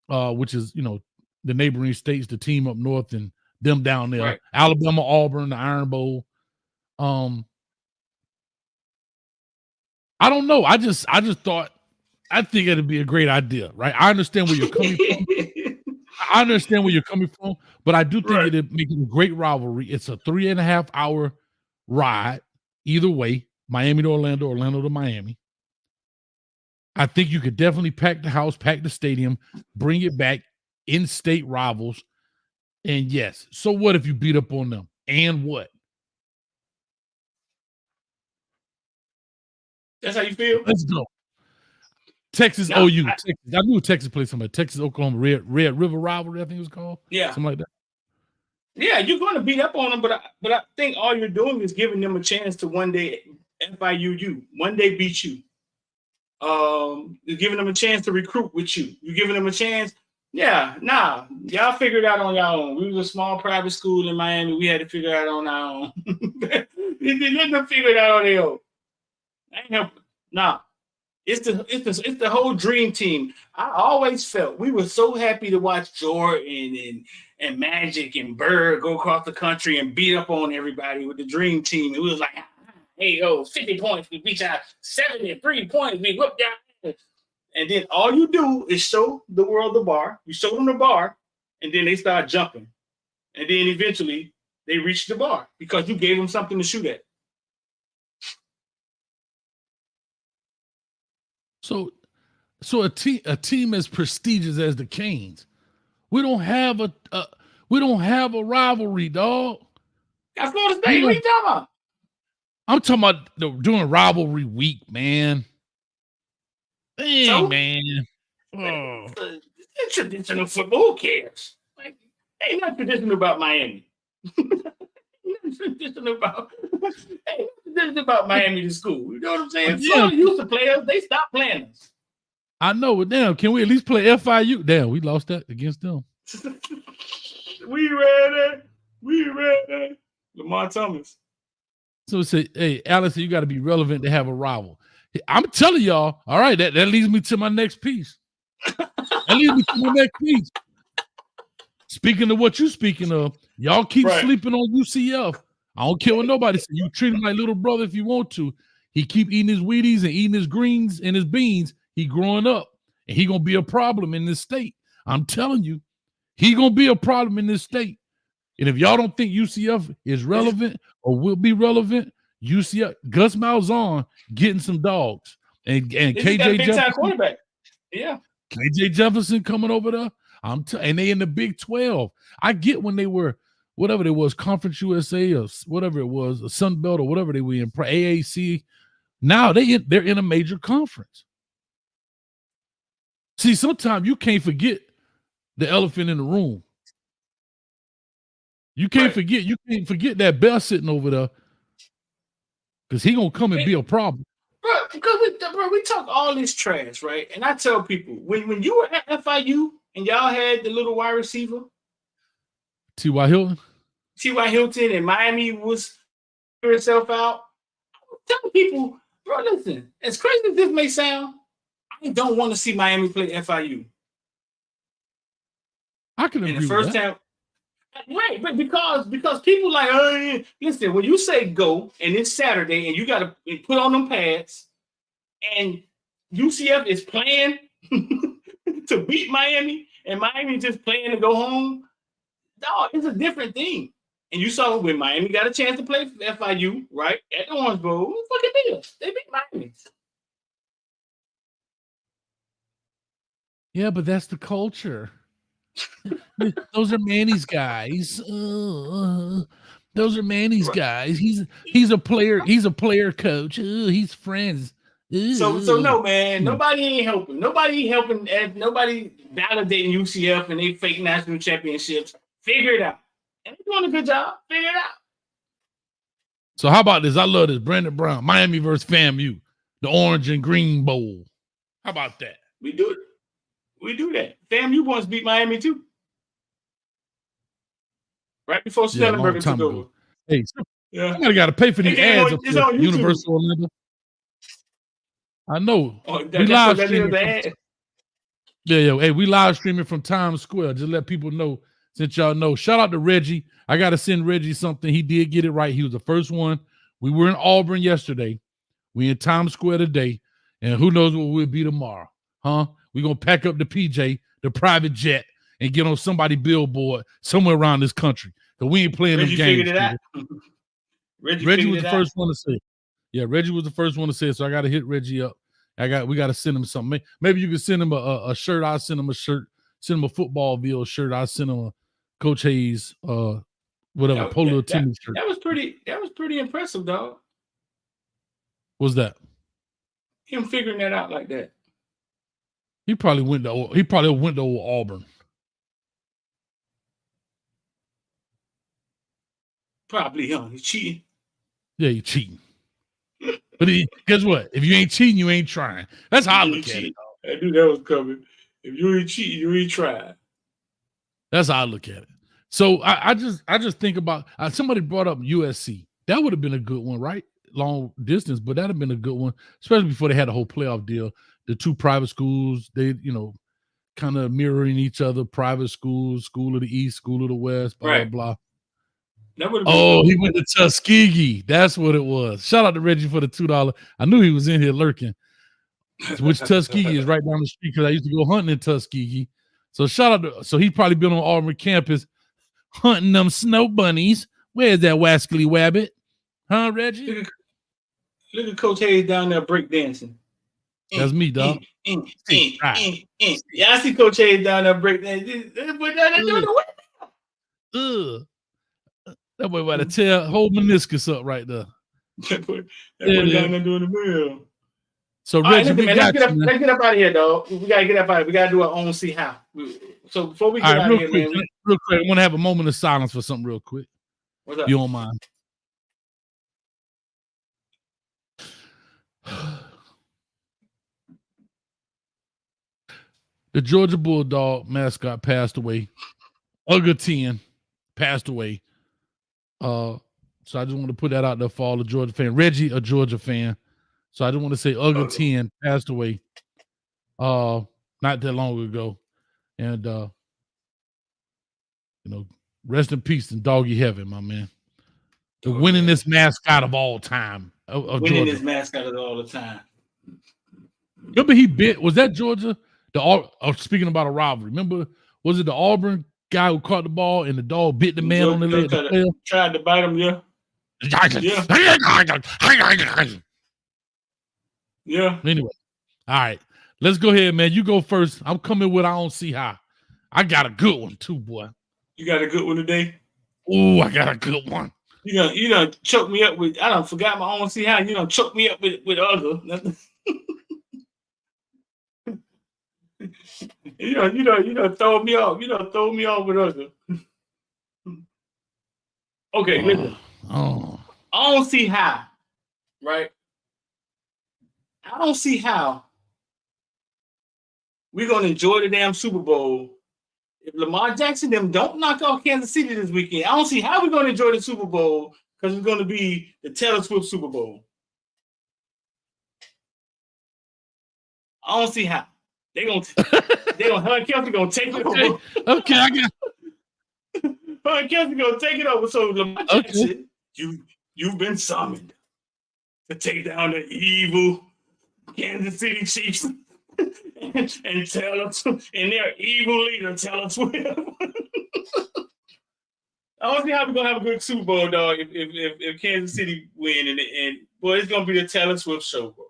which is, the neighboring states, the team up north and them down there. Right. Alabama, Auburn, the Iron Bowl. I don't know. I just thought, I think it'd be a great idea, right? I understand where you're coming from. But I do think it'd make it a great rivalry. It's a 3.5-hour ride either way, Miami to Orlando, Orlando to Miami. I think you could definitely pack the house, pack the stadium, bring it back, in-state rivals. And yes, so what if you beat up on them? And what? That's how you feel? Let's go. Texas OU. I knew Texas played somebody. Texas Oklahoma Red River Rivalry, I think it was called. Yeah. Something like that. Yeah, you're going to beat up on them, but I think all you're doing is giving them a chance to one day FIU you, one day beat you. You're giving them a chance to recruit with you. You're giving them a chance. Yeah, nah, y'all figure it out on y'all own. We was a small private school in Miami. We had to figure it out on our own. Let them figure it out on their own. I ain't helping. Nah, it's the whole dream team. I always felt we were so happy to watch Jordan and Magic and Bird go across the country and beat up on everybody with the dream team. It was like, hey, 50 points, we beat y'all. 73 points, we whooped y'all. And then all you do is show the world the bar. You show them the bar, and then they start jumping. And then eventually they reach the bar because you gave them something to shoot at. So a team as prestigious as the Canes, we don't have a rivalry, dog. That's Florida State. What are you talking about? I'm talking about during rivalry week, man. Dang, so, man. It's traditional football. Who cares? Like, ain't nothing traditional about Miami. Ain't traditional about Miami to school. You know what I'm saying? Florida used to play us. They stopped playing us. I know, but damn, can we at least play FIU? Damn, we lost that against them. We ready. Lamar Thomas. So say, hey, Allison, you got to be relevant to have a rival. I'm telling y'all, all right, that leads me to my next piece. Speaking of what you speaking of, y'all keep sleeping on UCF. I don't care what nobody says. You treat him like little brother if you want to. He keep eating his Wheaties and eating his greens and his beans. He growing up, and he going to be a problem in this state. I'm telling you, he going to be a problem in this state. And if y'all don't think UCF is relevant or will be relevant, UCF, Gus Malzahn getting some dogs. And KJ Jefferson. Quarterback. Yeah. KJ Jefferson coming over there. And they in the Big 12. I get when they were, whatever it was, Conference USA or whatever it was, a Sun Belt or whatever they were in, AAC. Now they're in a major conference. See, sometimes you can't forget the elephant in the room. You can't forget that Bell sitting over there because he gonna come and be a problem. Bro, because we talk all this trash, right? And I tell people when you were at FIU and y'all had the little wide receiver, T.Y. Hilton, and Miami was figuring itself out. I'm telling people, bro, listen, as crazy as this may sound, I don't want to see Miami play FIU. I can agree with that. Right, but because people like, listen, when you say go and it's Saturday and you got to put on them pads and UCF is playing to beat Miami and Miami just playing to go home, dog, it's a different thing. And you saw when Miami got a chance to play for FIU, right, at the Orange Bowl, who fucking beat us? They beat Miami. Yeah, but that's the culture. Those are Manny's guys. Those are Manny's guys. He's a player. He's a player coach. He's friends. So no, man. Nobody ain't helping. Nobody helping. Nobody validating UCF and they fake national championships. Figure it out. And they're doing a good job. Figure it out. So how about this? I love this. Brandon Brown, Miami versus FAMU, the Orange and Green Bowl. How about that? We do it. We do that. FAMU boys beat Miami too. Right before Snellenberger took over. Hey, somebody got to pay for these ads up there at University of Orlando. I know. We live streaming. Hey, we live streaming from Times Square. Just let people know, since y'all know. Shout out to Reggie. I got to send Reggie something. He did get it right. He was the first one. We were in Auburn yesterday. We in Times Square today. And who knows what we'll be tomorrow. Huh? We're going to pack up the PJ, the private jet, and get on somebody's billboard somewhere around this country. Because we ain't playing them games. Reggie was the first one to say it. Yeah, Reggie was the first one to say it, so I got to hit Reggie up We got to send him something. Maybe you can send him a shirt. I'll send him a shirt. Send him a football Bill shirt. I'll send him a Coach Hayes, whatever, polo Timmy shirt. That was pretty impressive, dog. What's that? Him figuring that out like that. He probably went to old Auburn. Probably, huh? He's cheating. Yeah, he's cheating. But guess what? If you ain't cheating, you ain't trying. That's how I look at it. I knew that was coming. If you ain't cheating, you ain't trying. That's how I look at it. So I just think about somebody brought up USC. That would have been a good one, right? Long distance, but that'd have been a good one, especially before they had the whole playoff deal. The two private schools, they kind of mirroring each other. Private schools, School of the East, School of the West, blah right. blah blah. He went to Tuskegee. That's what it was. Shout out to Reggie for the $2. I knew he was in here lurking. Which Tuskegee is right down the street because I used to go hunting in Tuskegee. So so he's probably been on Auburn campus hunting them snow bunnies. Where's that wascally wabbit? Huh, Reggie? Look at Coach Hayes down there breakdancing. That's me, dog. Yeah, I see Coach Hayes down there breakdancing. That boy about to tear whole meniscus up right there. That boy down there doing the wheel. So Reggie, let's get up out of here, dog. We gotta get up out of here. We gotta do our own see how. So before we get out of here, man. Real quick, I want to have a moment of silence for something real quick. What's up? You don't mind? The Georgia Bulldog mascot passed away. Ugga 10 passed away. So I just want to put that out there for all the Georgia fans. Reggie, a Georgia fan. So I just want to say Ugga 10 passed away not that long ago. And rest in peace in doggy heaven, my man. The winningest mascot of all time. Winningest mascot of all the time. Remember was that Georgia? Speaking about a rivalry, remember, was it the Auburn guy who caught the ball and the dog bit the man on the leg? Tried to bite him, yeah. Yeah. Anyway, all right. Let's go ahead, man. You go first. I'm coming with I don't see how. I got a good one too, boy. You got a good one today? Oh, I got a good one. You done choke me up with, I done forgot my own see how. You done choke me up with Ugga. You done throw me off. You done throw me off with Ugga. Okay, listen. I don't see how, right? I don't see how we're gonna enjoy the damn Super Bowl if Lamar Jackson them don't knock off Kansas City this weekend. I don't see how we're gonna enjoy the Super Bowl because it's gonna be the Taylor Swift Super Bowl. I don't see how. They gonna Helen Kelsey gonna take it over. Okay, I got Helen Kelsey gonna take it over. So Lamar Jackson, you've been summoned to take down the evil Kansas City Chiefs and Taylor Swift and their evil leader Taylor Swift. I don't see how we're gonna have a good Super Bowl, dog. If Kansas City win and boy, it's gonna be the Taylor Swift show, bro.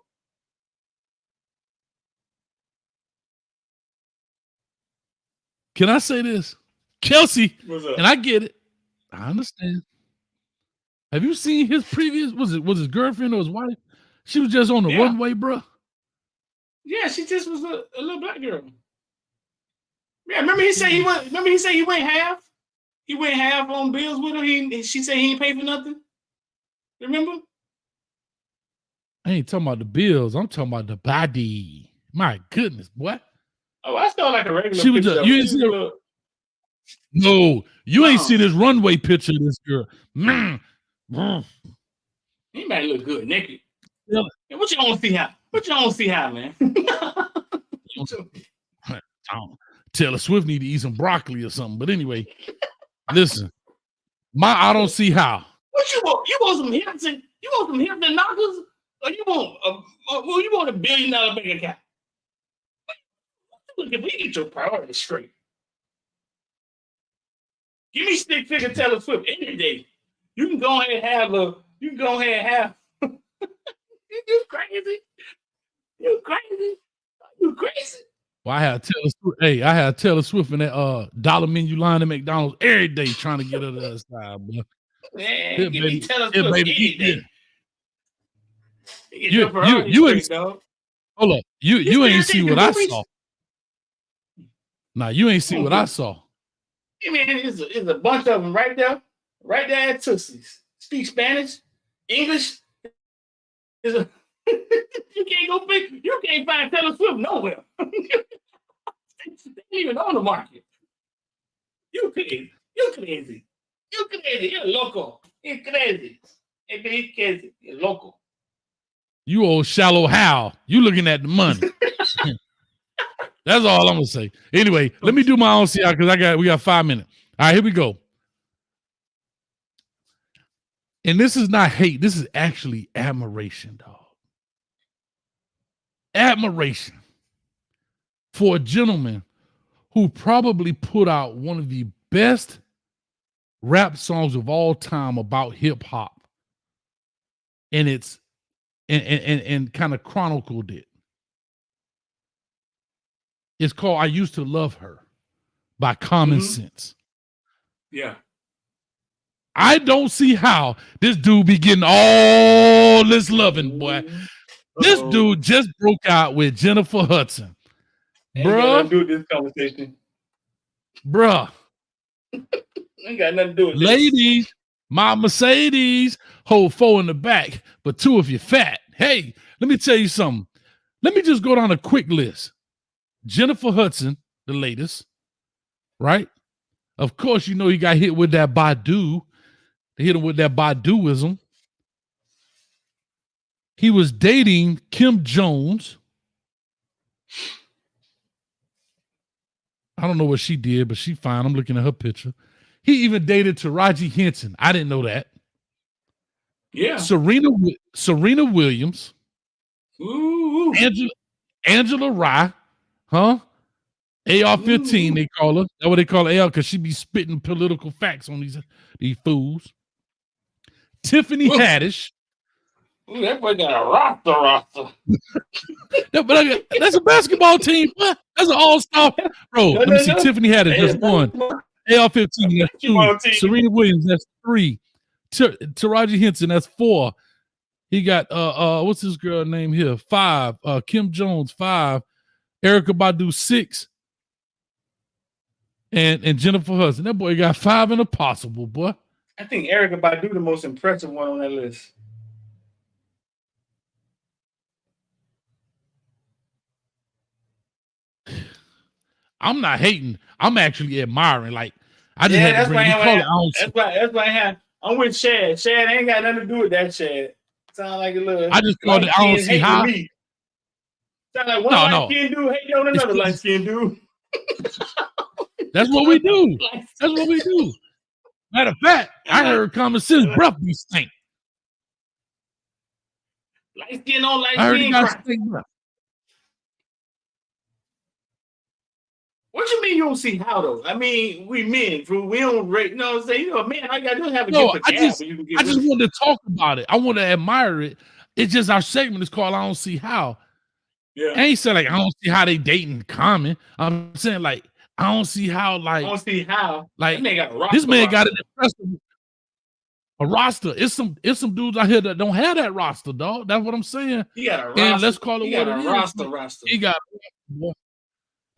Can I say this? Kelsey, what's up? And I get it. I understand. Have you seen his previous? Was his girlfriend or his wife? She was just on the runway, bro. Yeah, she just was a little black girl. Yeah, remember he said he went half. He went half on bills with her. She said he ain't pay for nothing. Remember? I ain't talking about the bills. I'm talking about the body. My goodness, boy. Oh, I saw like a regular she was picture. You ain't see no, you ain't see this runway picture of this girl. He might look good naked. Yeah. What you don't see how? Man? Taylor Swift need to eat some broccoli or something. But anyway, listen. I don't see how. What you want? You want some Hampton? You want some Hampton knockers? Or you want $1 billion bank account? Look, if we get your priorities straight. Give me stick figure Taylor Swift any day. You can go ahead and have You crazy. You crazy? You crazy? Well, I had Taylor Swift. Hey, I had Taylor Swift in that dollar menu line at McDonald's every day trying to get her to the other side, boy. Man, give me Taylor Swift baby, any day. You ain't, dog. hold up. You ain't see what I saw. Nah, you ain't see what I saw. I mean, it's a bunch of them right there at Tootsie's. Speak Spanish, English. You can't go pick. You can't find Taylor Swift nowhere. They ain't even on the market. You crazy. You crazy. You crazy. You're loco. You're crazy. You're crazy. You're loco. You old shallow Hal. You looking at the money. That's all I'm gonna say. Anyway, let me do my own CI because we got 5 minutes. All right, here we go. And this is not hate. This is actually admiration, dog. Admiration for a gentleman who probably put out one of the best rap songs of all time about hip hop, and it's and kind of chronicled it. It's called "I Used to Love Her" by Common Sense. Yeah. I don't see how this dude be getting all this loving, boy. This dude just broke out with Jennifer Hudson. Ain't got nothing to do with this conversation. Bruh. Ain't got nothing to do with this. Ladies, my Mercedes hold 4 in the back, but 2 if you're fat. Hey, let me tell you something. Let me just go down a quick list. Jennifer Hudson, the latest, right? Of course, you know he got hit with that Badu. They hit him with that Baduism. He was dating Kim Jones. I don't know what she did, but she fine. I'm looking at her picture. He even dated Taraji Henson. I didn't know that. Yeah. Serena Williams. Ooh. Angela Rye. Huh? AR-15, they call her. That's what they call her, AR, because she be spitting political facts on these fools. Tiffany Haddish. Ooh, that boy got a roster. That's a basketball team. What? That's an all-star. Bro, let me see. Tiffany Haddish, that's 1. AR-15, that's 2. Serena Williams, that's 3. Taraji Henson, that's 4. He got, what's this girl name here? 5. Kim Jones, 5. Erykah Badu, 6. And Jennifer Hudson. That boy got 5 in a possible, boy. I think Erykah Badu the most impressive one on that list. I'm not hating. I'm actually admiring. Like, I just had to bring that's why I have. I'm with Shad. Shad ain't got nothing to do with that, Shad. Sound like a little. I just called it. I don't see how. Sound like one light skin dude hating on another light skin dude. That's what we do. That's what we do. Matter of fact, I heard Common Sense breath be stink. Light skin on light skin. Stink breath. What you mean you don't see how though? I mean, we men, we don't rate. You know what I'm saying? You know, man, I gotta have a gift I just want to talk about it. I want to admire it. It's just our segment is called "I Don't See How." Yeah, I ain't saying like I don't see how they dating Common. I'm saying like I don't see how like I don't see how like got this man got an impressive a roster. It's some dudes out here that don't have that roster, dog. That's what I'm saying. He got a roster. And let's call it what it is. Roster. He got boy.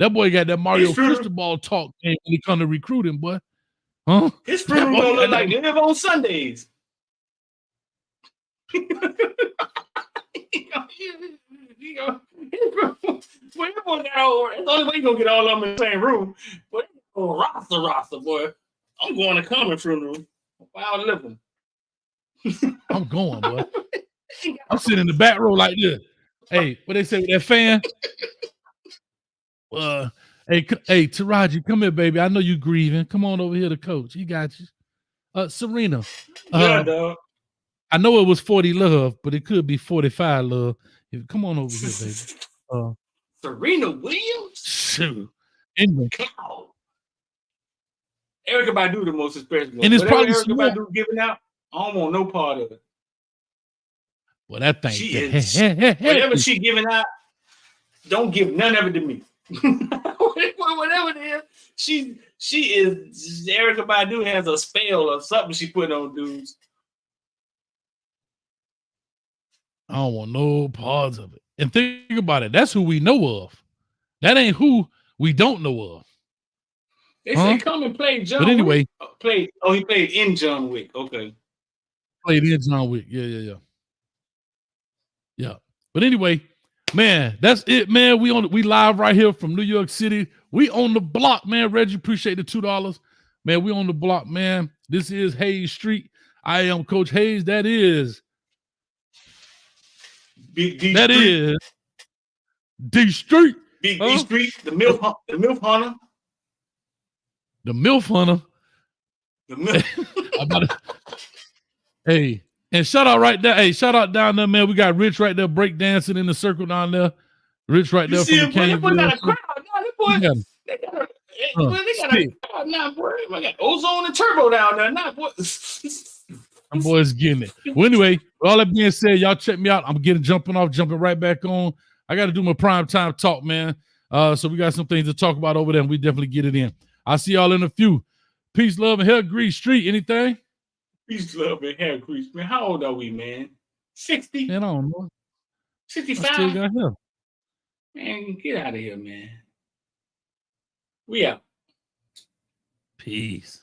That boy got that Mario Cristobal talk when he come to recruiting, boy. Huh? His fruit don't look like live on Sundays. Well, that boy got all. That's the only way you gonna get all of them in the same room. But roster, boy. I'm going to Common funeral. Wow, living. I'm going, boy. I'm sitting in the back row like this. Hey, what they say with that fan? Hey, Taraji, come here, baby. I know you grieving. Come on over here to coach. He got you. Serena. Yeah, dog. I know it was 40 love, but it could be 45 love. Come on over here, baby. Serena Williams? Shoot. Anyway. Wow. Erykah Badu the most expensive one. And it's whatever probably Erykah Badu giving out, I don't want no part of it. Well, that thing. She is. Whatever she giving out, Don't give none of it to me. Whatever it is, she is. Erykah Badu has a spell or something she put on dudes. I don't want no parts of it. And think about it. That's who we know of. That ain't who we don't know of. They say come and play John But anyway, Wick. He played in John Wick. Okay. Played in John Wick. Yeah. But anyway, man, that's it, man. We live right here from New York City. We on the block, man. Reggie, appreciate the $2. Man, we on the block, man. This is Hayes Street. I am Coach Hayes. That is D Street. Big D Street, the MILF Hunter. The MILF Hunter. The MILF. Hey, and shout out right there. Hey, shout out down there, man. We got Rich right there break dancing in the circle down there. Rich right there from McKenzie. They got a crowd now. They got a crowd now, boy. We got Ozone and Turbo down there now, boy. Them boys getting it. Well, anyway, with all that being said, y'all check me out. I'm jumping right back on. I got to do my prime time talk, man. So we got some things to talk about over there, and we definitely get it in. I'll see y'all in a few. Peace, love, and hair grease. Street, anything? Peace, love, and hair grease, man. How old are we, man? 60? Man, I don't know. 65? I still got hair. Man, get out of here, man. We out. Peace.